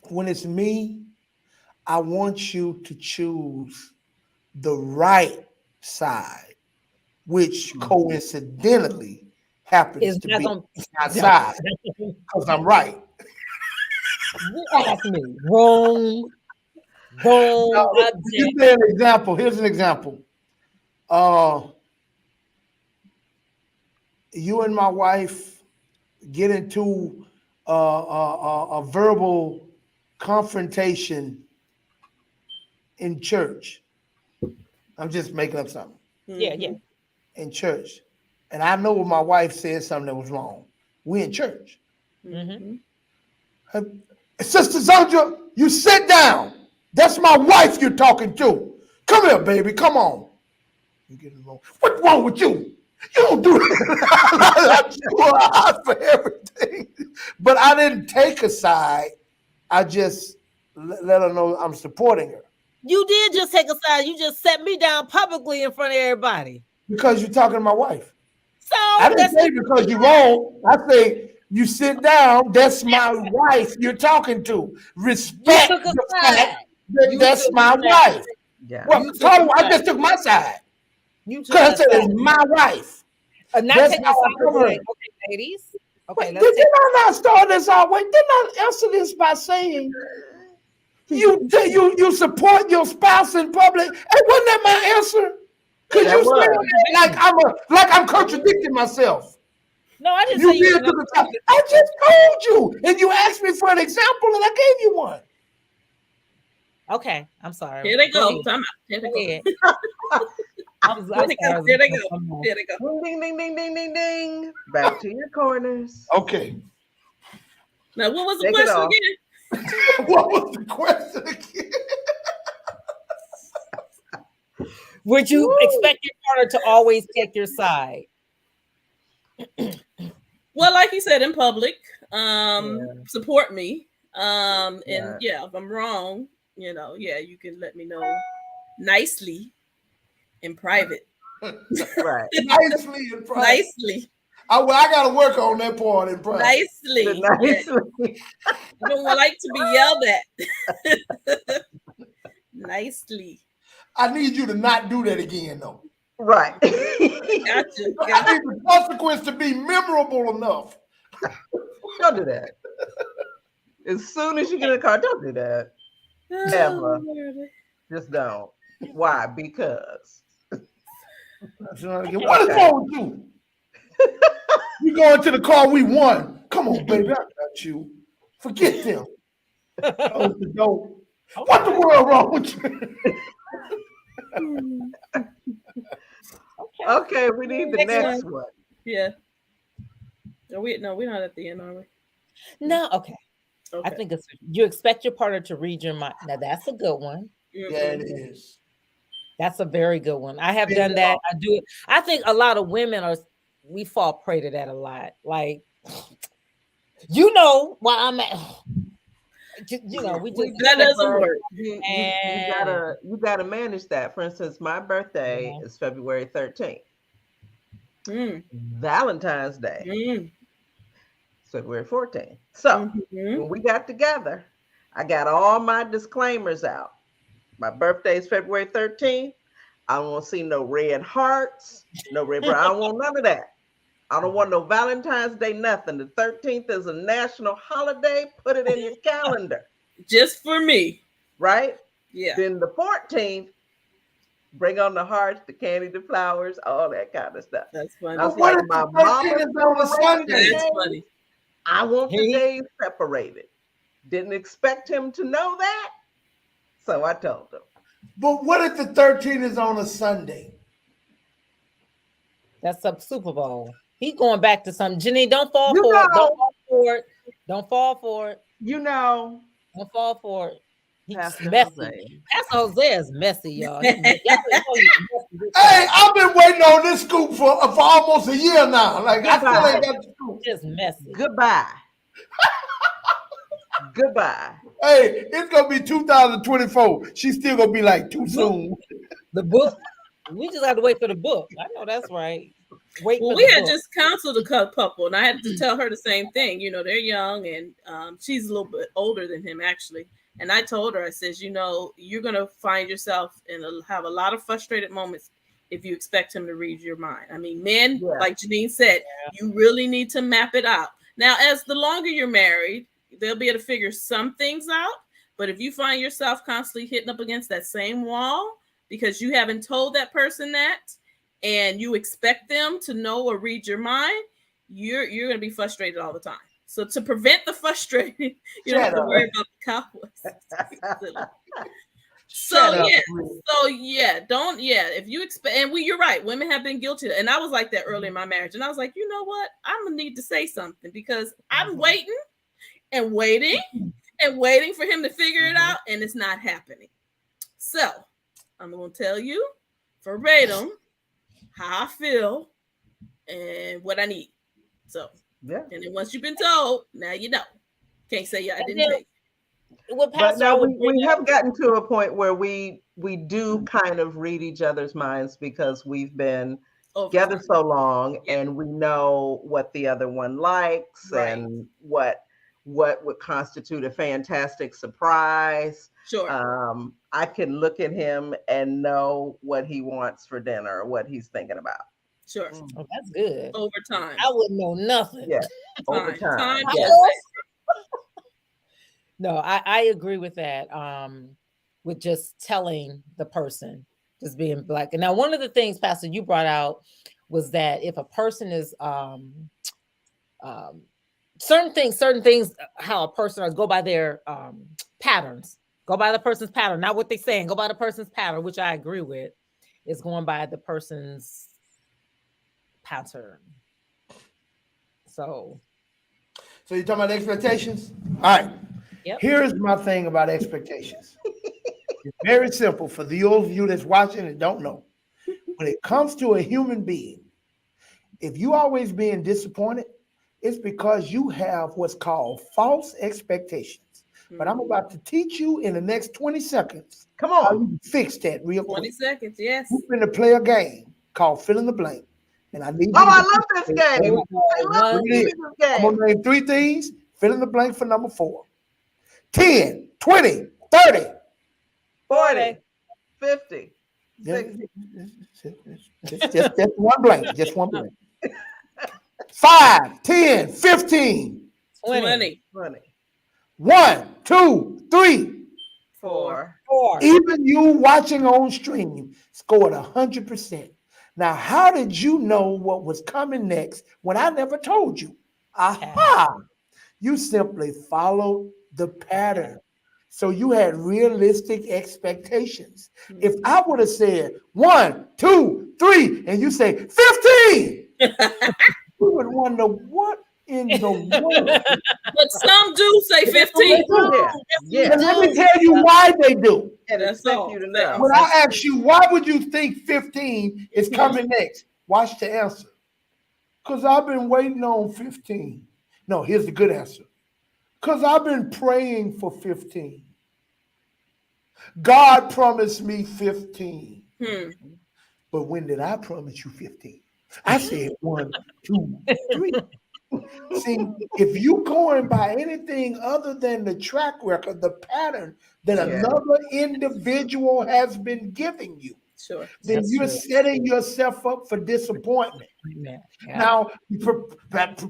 when it's me, I want you to choose the right side, which coincidentally happens Is to not be gonna my side because I'm right. you ask me. Wrong, wrong Now, this object. is an example. Here's an example. Uh, you and my wife get into a verbal confrontation in church. I'm just making up something Yeah, yeah. in church, and I know my wife said something that was wrong. We in church. Mm-hmm. Sister Sandra, you sit down. That's my wife you're talking to. Come here, baby. Come on. You get it wrong. What's wrong with you? You don't do that. I'm sure I for everything. But I didn't take a side. I just let her know I'm supporting her. You did just take a side. You just set me down publicly in front of everybody. Because you're talking to my wife. So I didn't say because you're wrong. I say you sit down. That's my wife you're talking to. Respect took a the side. fact that You that's took my a side. wife. Yeah. Well, You took total, a I side. just took my side. You took Because I a said side. it's my wife. Not That's take a how I side. cover Like, it. okay, ladies. Okay, Wait, let's take. did I not start this all way? Didn't I answer this by saying you support your spouse in public? Hey, wasn't that my answer? Because That you said was. that like I'm contradicting myself. No, I didn't You say you did were to the top. I just told you, and you asked me for an example, and I gave you one. Okay, I'm sorry. Here they go. ahead. Time out. Here they Go go. ahead. I'm Here they go. sorry. Here they go. Here they go. Ding, ding, ding, ding, ding, ding. Back to your corners. Okay. Now, what was the Take it question off. again? What was the question again? Would you expect your partner to always take your side? Well, like you said, in public, support me. And Right. yeah, if I'm wrong, yeah, you can let me know nicely in private. Right. Nicely in private. Nicely. I got to work on that part in private. Nicely. Nicely. You don't like to be yelled at. Nicely. I need you to not do that again, though. Right. Gotcha. I need the consequence to be memorable enough. Don't do that. As soon as you get in the car, don't do that. Ever. Just don't. Why? Because. What is wrong with you? You go into the car, we won. Come on, baby, I got you. Forget them. Close the door. What the world wrong with you? Okay, we need the next one. Yeah. We're not at the end, are we? No, okay. Okay. I think it's you expect your partner to read your mind. Now that's a good one. Yeah, it is. That's a very good one. I have done that. I do it. I think a lot of women we fall prey to that a lot. Like, why I'm at. We just that doesn't work. You gotta manage that. For instance, my birthday is February 13th. Valentine's Day is February 14th. So when we got together, I got all my disclaimers out. My birthday is February 13th. I don't want to see no red hearts, no red. I don't want none of that. I don't want no Valentine's Day, nothing. The 13th is a national holiday. Put it in your calendar. Just for me. Right? Yeah. Then the 14th, bring on the hearts, the candy, the flowers, all that kind of stuff. That's funny. I was like, my mama on a Sunday. That's funny. I want the days separated. Didn't expect him to know that. So I told him. But what if the 13th is on a Sunday? That's a Super Bowl. He's going back to something. Jenny, don't fall for it. Don't fall for it. Don't fall for it. Don't fall for it. He's Pastor messy. Jose. Pastor Jose is messy, y'all. Hey, I've been waiting on this scoop for almost a year now. Like, I still ain't got the scoop. Just messy. Goodbye. Goodbye. Hey, it's gonna be 2024. She's still gonna be like too soon. The book. We just have to wait for the book. I know that's right. Wait Well, for we the had book. just counseled a couple, and I had to tell her the same thing. You know, they're young, and she's a little bit older than him, actually. And I told her, I says, you know, you're gonna find yourself and have a lot of frustrated moments if you expect him to read your mind. I mean, men, Yeah. like Janine said, you really need to map it out. Now, as the longer you're married, they'll be able to figure some things out. But if you find yourself constantly hitting up against that same wall because you haven't told that person that, and you expect them to know or read your mind, you're going to be frustrated all the time. So to prevent the frustrating, you don't have to worry about the Cowboys. If you expect, and you're right, women have been guilty, and I was like that early in my marriage, and I was like, you know what, I'm gonna need to say something because I'm waiting and waiting and waiting for him to figure it out, and it's not happening. So I'm gonna tell you verbatim how I feel and what I need. So Yeah. and then once you've been told, now you know. Can't say I didn't tell you. But now we have gotten to a point where we do kind of read each other's minds because we've been together so long, and we know what the other one likes, and what would constitute a fantastic surprise. Sure. I can look at him and know what he wants for dinner or what he's thinking about. Sure. Oh, that's good. Over time. I wouldn't know nothing. Yeah. Over time. Yes. No, I agree with that. With just telling the person, just being black. And now one of the things, Pastor, you brought out was that if a person is certain things, how a person or go by their patterns, go by the person's pattern, not what they're saying, go by the person's pattern, which I agree with, is going by the person's pattern. So you're talking about expectations? All right. Yep. Here's my thing about expectations. It's very simple for the old of you that's watching and don't know. When it comes to a human being, if you always being disappointed, it's because you have what's called false expectations. But I'm about to teach you in the next 20 seconds. Come on. How you fix that real 20 quick. seconds, yes. We're going to play a game called Fill in the Blank. And I need I love this game. I'm going to name 3 things. Fill in the blank for number 4. 10, 20, 30, 40, 50, 60. Just one blank. Just one blank. 5, 10, 15, 20. 1, 2, 3, 4. Even you watching on stream scored 100%. Now, how did you know what was coming next when I never told you? Aha! You simply followed the pattern. So you had realistic expectations. If I would have said 1, 2, 3, and you say 15, you would wonder what in the world. But some do say 15. Yeah. And let me tell you why they do. And expect you to know. When I ask you, why would you think 15 is coming next? Watch the answer. Because I've been waiting on 15. No, here's the good answer. Because I've been praying for 15. God promised me 15. But when did I promise you 15? I said 1, 2, 3. See, if you going by anything other than the track record, the pattern that another individual has been giving you, then you're setting yourself up for disappointment. Now,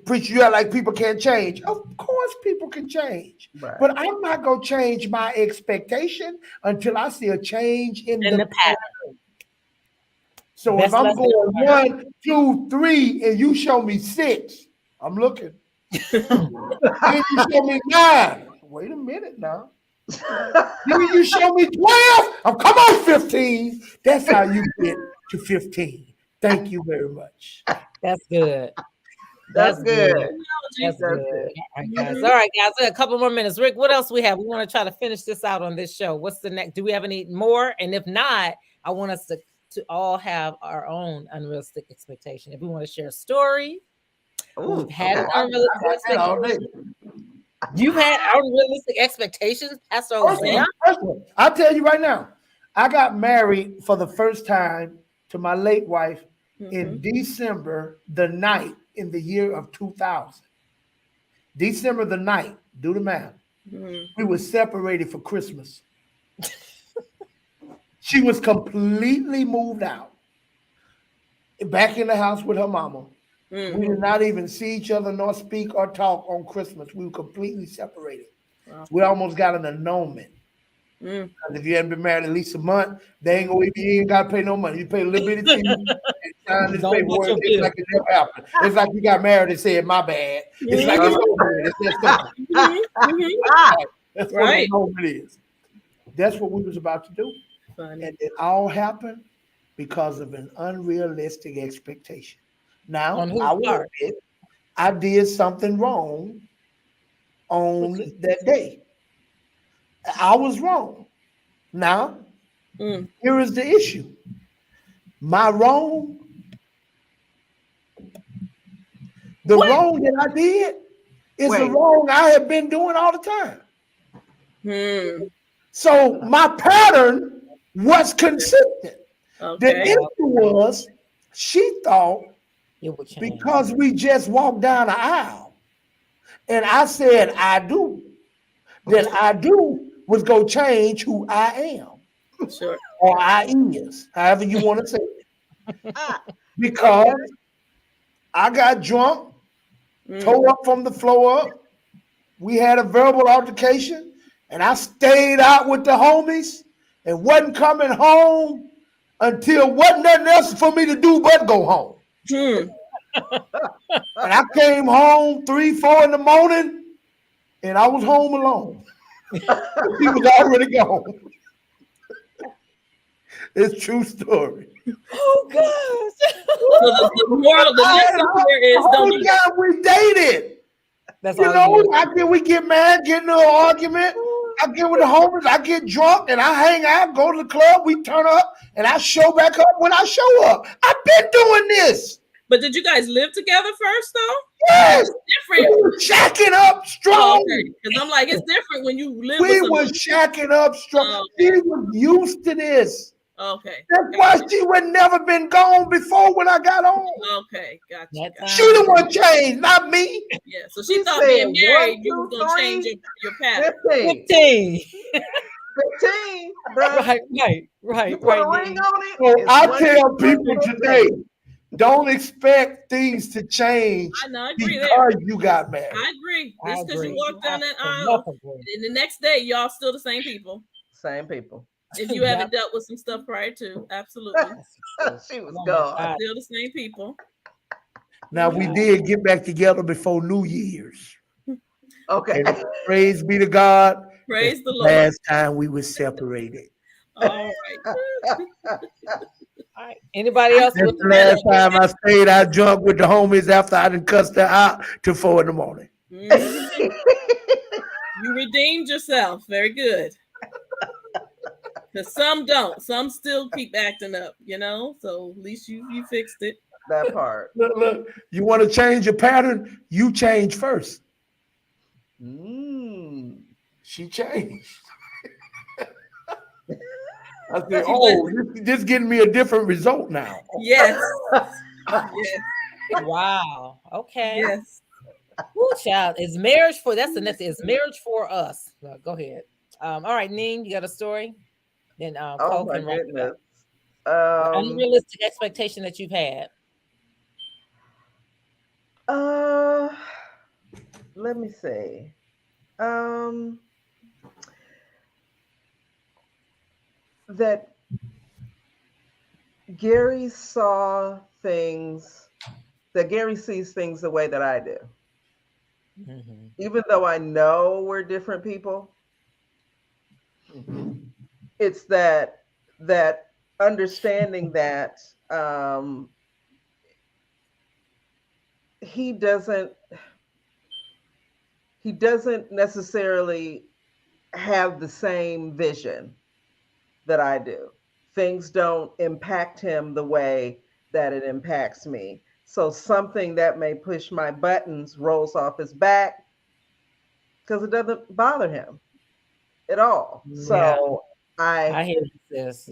preach you like people can't change. Of course, people can change, but I'm not gonna change my expectation until I see a change in the pattern. So if I'm going 1, 2, 3, and you show me 6. I'm looking. Then you show me 9. Wait a minute now. Then you show me 12. I'm come on 15. That's how you get to 15. Thank you very much. That's good. That's good. That's good. All right, guys. We got a couple more minutes. Rick, what else we have? We want to try to finish this out on this show. What's the next? Do we have any more? And if not, I want us to all have our own unrealistic expectation. If we want to share a story. We've had an unrealistic expectation. You've had unrealistic expectations, Pastor Jose. I'll tell you right now, I got married for the first time to my late wife in December the night in the year of 2000. December the night, do the math. We were separated for Christmas. She was completely moved out, back in the house with her mama. We did not even see each other nor speak or talk on Christmas. We were completely separated. Wow. We almost got an annulment. Because if you hadn't been married at least a month, they ain't gonna, you ain't gotta pay no money. You pay a little bit of fee and sign this Don't paperwork. want your It's like it never happened. It's like you got married and said, "My bad." It's like it's over. It's that simple. That's what Right. the moment is. That's what we was about to do. Funny. And it all happened because of an unrealistic expectation. Now, On whose I will part? admit, I did something wrong on that day. I was wrong. Now, here is the issue. My wrong, the wrong that I did is the wrong I have been doing all the time. So my pattern was consistent. Okay. The issue was she thought It would change. because we just walked down the aisle and I said I do, then I do was go change who I am. Sure. Or I is, however you want to say it. Because I got drunk, tore up from the floor up. We had a verbal altercation, and I stayed out with the homies and wasn't coming home until wasn't nothing else for me to do but go home. And I came home 3, 4 in the morning, and I was home alone. He was already gone. It's true story. Oh gosh. So the moral, the lesson here is don't do that. We dated. That's You all know, we get mad, get into an argument. I get with the homies, I get drunk, and I hang out, go to the club, we turn up, and I show back up when I show up. I've been doing this. But did you guys live together first, though? Yes. It's different. We were shacking up strong. Because I'm like, it's different when you live We with were shacking up strong. Oh, She was used to this. Okay. That's why she would never been gone before when I got home. Okay, gotcha. She the one changed, not me. Yeah, so she thought being married, you was gonna change your pattern. 15. 15, bro. Right. You put a ring on it. So it's I one, tell two, people three. today, don't expect things to change I know, I agree because you got married. I agree. I Just because you agree. walked down that I aisle, agree. and the next day y'all still the same people. Same people. If you haven't dealt with some stuff prior to, absolutely. She was gone. Still the same people. Now we did get back together before New Year's. Okay. And praise be to God. Praise the Lord. Last time we were separated. All right. All right. Anybody else? That's the last time I stayed out drunk with the homies after I done cussed her out till 4 in the morning. You redeemed yourself. Very good. Because some don't. Some still keep acting up, So at least you fixed it. That part. Look, you want to change your pattern? You change first. She changed. I said, this getting me a different result now. Yes. Yes. Wow. Okay. Yes. Ooh, child. Is marriage for that's the next is marriage for us. Go ahead. All right, Neen, you got a story? Then Cole my can wrap it goodness. up. Unrealistic expectation that you've had. Let me see. That Gary saw things, that Gary sees things the way that I do. Even though I know we're different people, it's that understanding that he doesn't necessarily have the same vision that I do. Things don't impact him the way that it impacts me. So something that may push my buttons rolls off his back because it doesn't bother him at all. Yeah. So I hear this.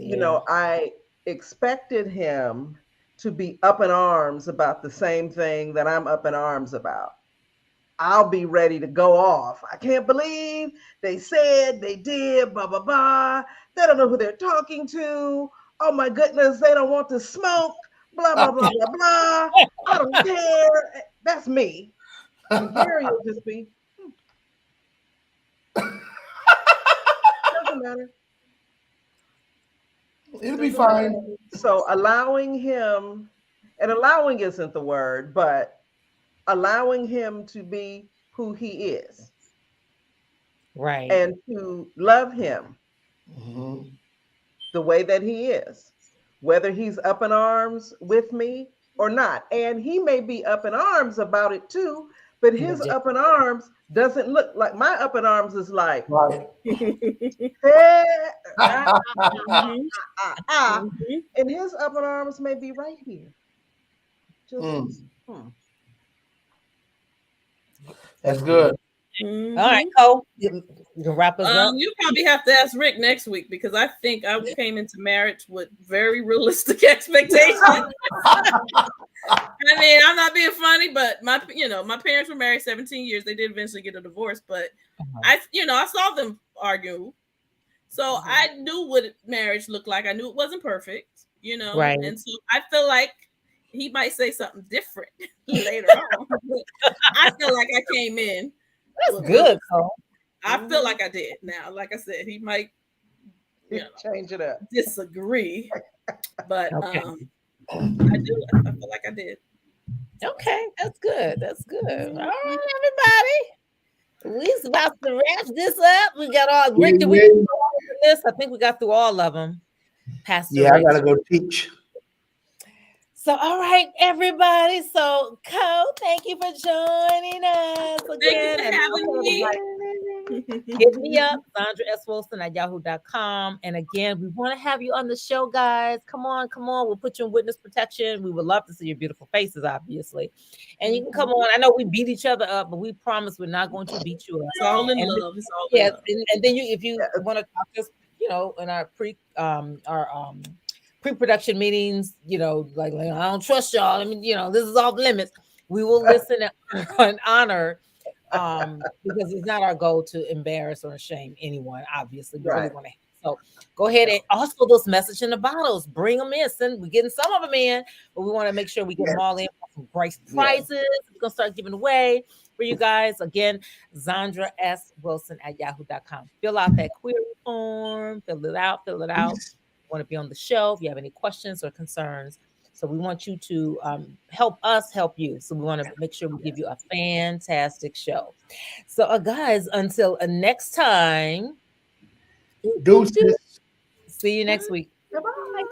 I expected him to be up in arms about the same thing that I'm up in arms about, I'll be ready to go off. I can't believe they said, they did, blah, blah, blah. They don't know who they're talking to. Oh my goodness, they don't want to smoke, blah, blah, blah, blah, blah. I don't care. That's me. And Gary will just be, doesn't matter. It'll be fine. So allowing him, and allowing isn't the word, but allowing him to be who he is. Right. And to love him the way that he is, whether he's up in arms with me or not. And he may be up in arms about it too, but his up in arms doesn't look like my up in arms is like, Right. and his up in arms may be right here. Just, That's good. All right, Cole, you can wrap us up. You probably have to ask Rick next week because I think I came into marriage with very realistic expectations. I mean, I'm not being funny, but my parents were married 17 years. They did eventually get a divorce, but I saw them argue. So I knew what marriage looked like. I knew it wasn't perfect, Right. And so I feel like he might say something different later on. I feel like I came in. That's good, Cole. I feel like I did. Now, like I said, he might change it up, disagree, but Okay. I do. I feel like I did. Okay, that's good. That's good. All right, everybody. We're about to wrap this up. We got all Rick. Did we do all of this? I think we got through all of them. Pastor Yeah, I Rick. gotta go teach. So, all right, everybody. So, Cole, thank you for joining us again. Thank you for having me. Hit me up, Sandra S. Wilson at yahoo.com. And again, we want to have you on the show, guys. Come on. We'll put you in witness protection. We would love to see your beautiful faces, obviously. And you can come on. I know we beat each other up, but we promise we're not going to beat you up. It's all in love. It's all in love. And then if you want to talk to us, in our pre-production meetings, like I don't trust y'all. I mean, this is off limits. We will listen and honor. Because it's not our goal to embarrass or shame anyone, obviously. We really want to. So go ahead and also those message in the bottles, bring them in. We're getting some of them in, but we want to make sure we get them all in for some great prizes. We're gonna start giving away for you guys. Again, Sandra S. Wilson at yahoo.com. Fill out that query form, fill it out. Want to be on the show if you have any questions or concerns. So we want you to help us help you. So we want to make sure we give you a fantastic show. So guys, until next time, Deuces. see you next week. Bye-bye.